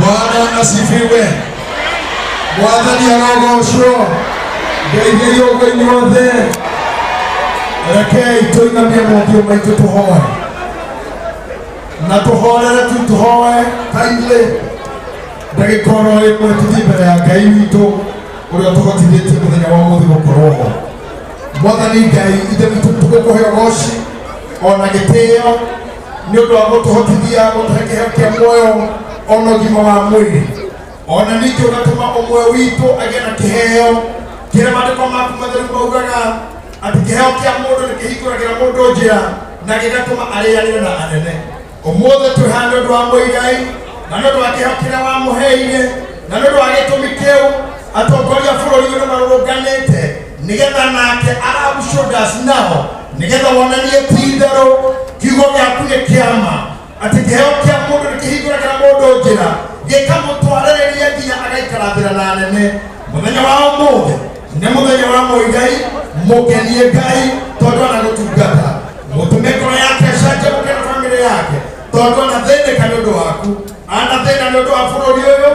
Bwana asifiwe. Mwathani arogocwo. Ngeithia yũnga-inĩ othe. Rekei tũinamie mothiũ maitũ tũhoe. Na tũhorere tu tũhoe kindly. Ndagĩka oro ĩmwe tũthiĩ mbere ya Ngai witũ ũrĩa tũhotithĩtie mũthenya wa ũmũthĩ gũkorwo ho. Mwathani Ngai ithe witũ tũgũkũhe ũgooci ona gĩtĩo nĩ ũndũ wa gũtũhotithia gũtũhe kĩheo kĩa muoyo ona ũgima wa mwĩrĩ. Ona ningĩ ũgatũma ũmwe witũ agĩe na kĩheo kĩrĩa maandĩko maku matheru maugaga atĩ kĩheo kĩa mũndũ nĩ kĩhingũragĩra mũndũ njĩra na gĩgatũma arĩanĩre na anene. Ũmũthĩ twĩ haha nĩ ũndũ wa Muigai na nĩ ũndũ wa kĩheo kĩrĩa wamũheire na nĩ ũndũ wa gĩtũmi kĩu atongoria bũrũri ũyũ marũrũnganĩte nĩgetha nake arabushũndas nao nĩgetha wonanie ti-itherũ kiugo gĩaku nĩ kĩama atĩ kĩheo kĩa mũndũ nĩ kĩhingũragĩra mũndũ njĩra gĩkamũtwarĩrĩria nginya agaikarathĩra na anene. Mũthenya wa ũmũthĩ nĩ mũthenya wa Muigai, mũkenie Ngai tondũ anagũtungata, mũtũme ngoro yake ĩcanjamũke na bamĩrĩ yake tondũ anathĩnĩka nĩ ũndũ waku, anathĩna nĩ ũndũ wa bũrũri ũyũ,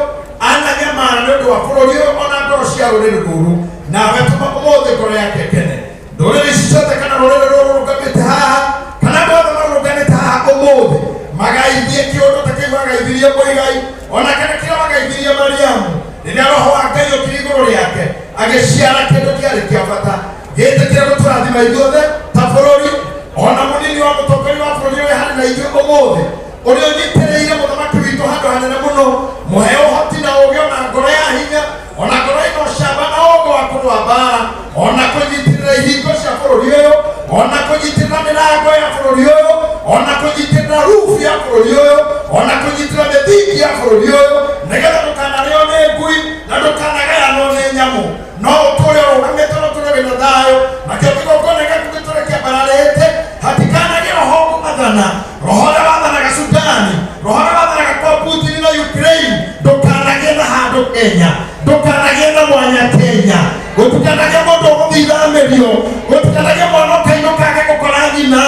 ananyamara nĩ ũndũ wa bũrũri ũyũ ona ngoro cia rũrĩrĩ rũrũ. Nawe tũma ũmũthĩ ngoro yake kene. Ndũrĩrĩ ici ciothe kana rũrĩrĩ rũrũ rũrũngamĩte haha kana mothe marũngamĩte haha ũmũthĩ magaithie kĩũndũ ta kĩu magaithirie Muigai ona kana kĩrĩa magaithirie Mariamu rĩrĩa roho wa Ngai ũkĩrĩ igũrũ rĩake agĩciara kĩndũ kĩarĩ kĩa bata gĩtĩkĩre gũtũrathima ithuothe ta bũrũri. Ona mũnini wa mũtongoria wa bũrũri ũyũ harĩ na ithuĩ ũmũthĩ ũrĩa ũnyitĩrĩire mũthamaki witũ handũ hanene mũno, mũhe ũhoti na ũũgĩ ona ngoro ya hinya ona ngoro ĩna ũcamba na ũũgĩ wa kũrũa mbara ona kũnyitĩrĩra ihingo cia bũrũri ũyũ ona kũnyitĩrĩra mĩrango ya bũrũri ũyũ ona kũnyitĩrĩra rufu ya bũrũri ũyũ ona kũnyitĩrĩra mĩthingi ya bũrũri ũyũ nĩgetha ndũkanarĩo nĩ ngui na ndũkanagayanwo nĩ nyamũ, no ũtũũre ũrũgamĩte na ũtũũre wĩna thayũ. Nakĩo kĩgongona gĩaku gĩtũũre kĩambararĩte hatikanagie roho kũmathana, roho ũrĩa wathanaga Sudani, roho ũrĩa wathanaga kwa Putin na Ukraine, ndũkanagie na handũ Kenya, ndũkanagie na mwanya Kenya, gũtukanagie mũndũ ũgũthiithamĩrio, gũtukanagie mwana ũkainũkage gũkora nyina,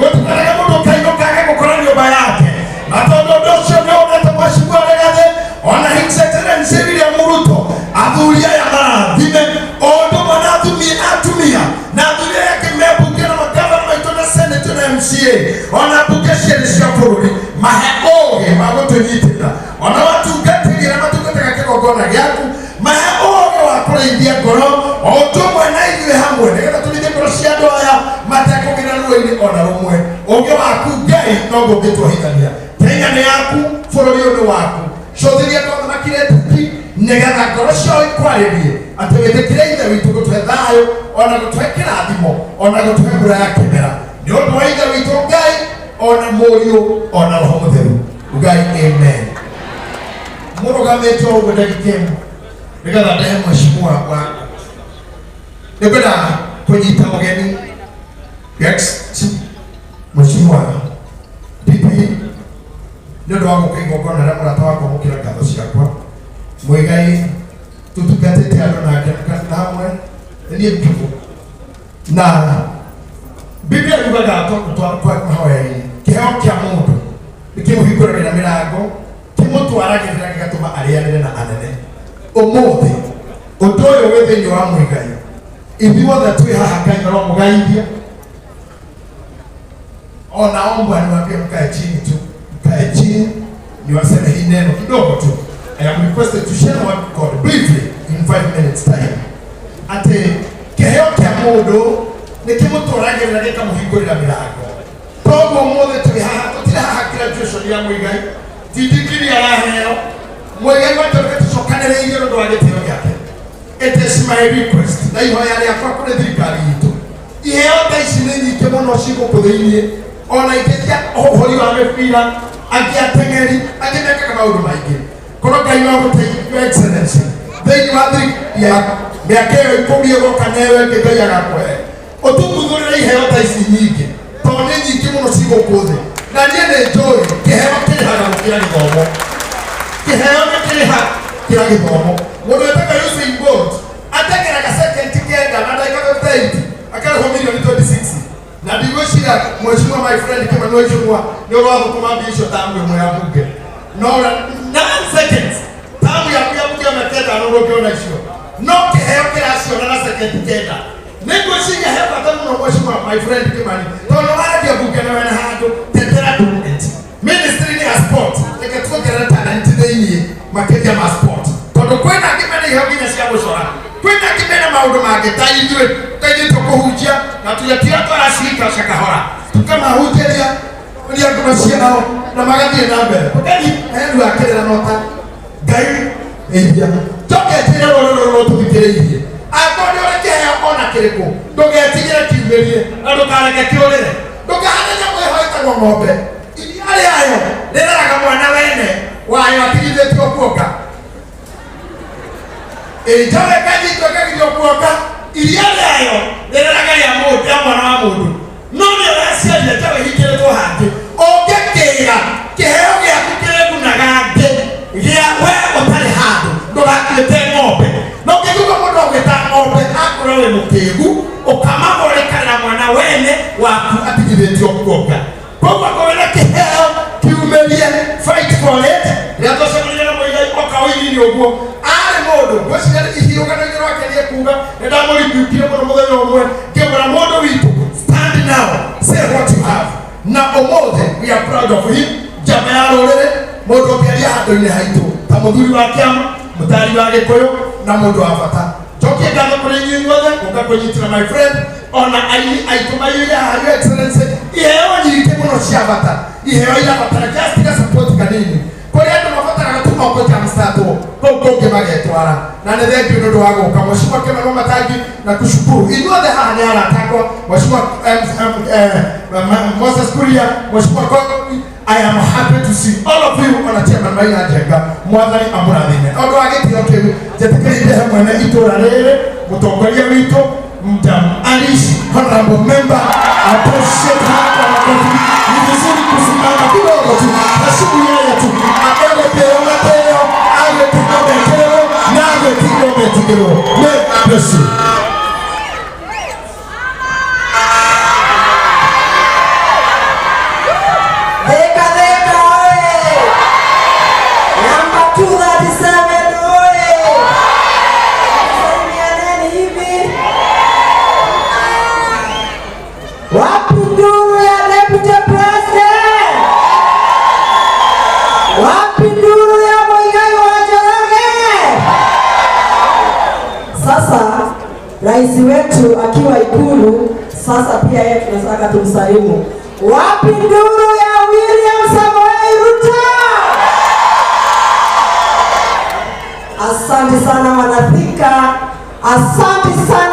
gũtukanagie mũndũ ũkainũkage gũkora nyũmba yake. Na tondũ ũndũ ũcio nĩ ũnete mwacibua rĩgathĩ ona His Excellency William Ruto athuri aya marathime o ũndũ ũmwe na atumia na athuri aya angĩ membunge na magavana maitũ na senate na MCA ona mbunge cierĩ cia bũrũri, mahe ũũgĩ wa gũtũnyitĩrĩra ona watungatĩri arĩa matungataga kĩgongona gĩaku, mahe ũũgĩ wa kũrĩithia ngoro o ũndũ ũmwe na ithuĩ hamwe nĩgetha tũrĩithie ngoro cia andũ aya matekũgĩra ruo-inĩ ona rũmwe. Ũũgĩ waku Ngai no ngũngĩtũhithania. Kenya nĩ yaku, bũrũri ũyũ nĩ waku, cũthĩria andũ othe makirĩtũki nĩgetha ngoro ciao ikwarĩrie atĩ wĩtĩkĩre ithe witũ gũtũhe thayũ ona gũtũhe kĩrathimo ona gũtũhe mbura ya kĩmera nĩ ũndũ wa ithe witũ Ngai ona mũriũ ona roho mũtheru. Ngai amen. Mũrũgamĩte ũguo ndagĩka ĩmwe nĩgetha ndehe mheshimiwa wakwa. Nĩngwenda kũnyita ũgeni mheshimiwa DP nĩ ũndũ wa gũka igongona rĩa mũrata wakwa mũkĩra ngatho ciakwa. Muigai tũtungatĩte andũ nake na hamwe nĩ mtugu na Biblia yugaga kwa Mahoya-inĩ kĩheo kĩa mũndũ nĩ kĩmũhingũragĩra mĩrango, kĩmũtwaragĩrĩra gĩgatũma arĩanĩre na anene. Ũmũthĩ ũndũ ũyũ wĩ thĩinĩ wa Muigai, ithuothe twĩ haha Ngai aromũgeithia ona ombwa niwaambie mkae chini tu, mkae chini niwaseme hii neno kidogo tu. I am requested to share what God briefly in 5 minutes time. Ate kĩheo kĩa mũndũ nĩ kĩmũtwaragĩrĩra gĩkamũhingũrĩra mĩrango. Koguo ũmũthĩ twĩ haha tũtirĩ haha graduation ya Muigai, ti degree araheo. Muigai watũrĩke tũcokanĩrĩirie ũndũ wa gĩtĩo gĩake. It is my request na ihoya rĩakwa kũrĩ thirikari itũ, iheo ta ici nĩ nyingĩ mũno cigũkũ thĩinĩ, ona ingĩ cia ũhũri wa mĩbira, angĩ ateng'eri, angĩ mekaga maũndũ maingĩ. Korwo Ngai no gũteithia Your Excellency thĩinĩ wa thirikari yaku mĩaka ĩyo ikũmi ĩgoka newe ĩngĩ Ngai agakũhe ũtũguthũrĩre iheo ta ici nyingĩ tondũ nĩ nyingĩ mũno cigũkũ thĩ. Na niĩ nĩ njũĩ kĩheo kĩrĩhaga gũkĩra gĩthomo, kĩheo nĩ kĩrĩha gũkĩra gĩthomo. Mũndũ wĩtaga Usain Bolt ateng'eraga second kenda na ndagĩka 58 akarĩhwo mirioni 26 na ndigwĩciria mheshimiwa my friend Kimani Ichung'wa nĩ ũgathũkũma mbia icio ta mbwe ya mbunge no seconds tamu ya kuja meketa anarokiona sio no keheo kila sio na second kenda nego shinya hepa tamu no mheshimiwa my friend Kimani tono wala dia bukana wana hado tetera document ministry ni sport nekatuko kera talent ni makeja ma sport tono kwenda Kimani hiyo sia boshora kwenda Kimani maudo magetayi niwe kaje tokohujia na tuyatia kwa shirika shakahora kama hujelia ndio tunashia nao na magadi na mbele wakati ndio akile nota gai eja toke tena lolo tukitereje akodi oleke ya ona kireko doge tigera kimerie ando kale kiolele doge hana nyamwe hoita ngombe ili ale ayo dela kama mwana wene wayo atigide tiokuoka eja kaji toke tiokuoka ili ale ayo dela kama ya moto ya mwana wa moto none rasia ya tawe hikele to hake okekera keheo ya kukele kunagade ya wewe otale hado doga kilete ngombe no kikuko moto ngeta ngombe akorowe mukegu okamabole kana mwana wene waku atigidetio kuoka kwa kwenda keheo kiumelie fight for it ya tosha mwenye Muigai okawini ni ogwo ale modo kwashira ihiro kana ngiro akeliye kuga nda muri bukire mono modo omwe kebora modo witu stand now say what you have na omode we are proud of him jamaa lolele modo pia hado ile haito tamuduri wa kiama mutari wa gekoyo na modo afata toke gano kule nyingoza ukakonyitira my friend ona aitumayo ya your excellency yeo nyike muno shiabata yeo ila batara just support kanini kwa hiyo tunapata natuma kwa jamstato kwa magetwara na nende kidogo wako kama mheshimiwa kama mama taji na kushukuru inua the hand ya atakwa mheshimiwa Moses Kuria mheshimiwa I am happy to see all of you on a chairman by Njoroge mwathani amuradhime ondo agiti okay jetekere hamwe itora rere Gûtongorîa wito mtam Alice honorable member appreciate hapa na kwa ni vizuri kusimama kidogo tu na shughuli yetu akele peo mateo ale tunameteo na ale tunameteo may bless you. Rais wetu akiwa Ikulu sasa pia yeye tunataka tumsalimu. Wapi nduru ya William Samoei Ruto? Asante sana wanathika. Asante sana.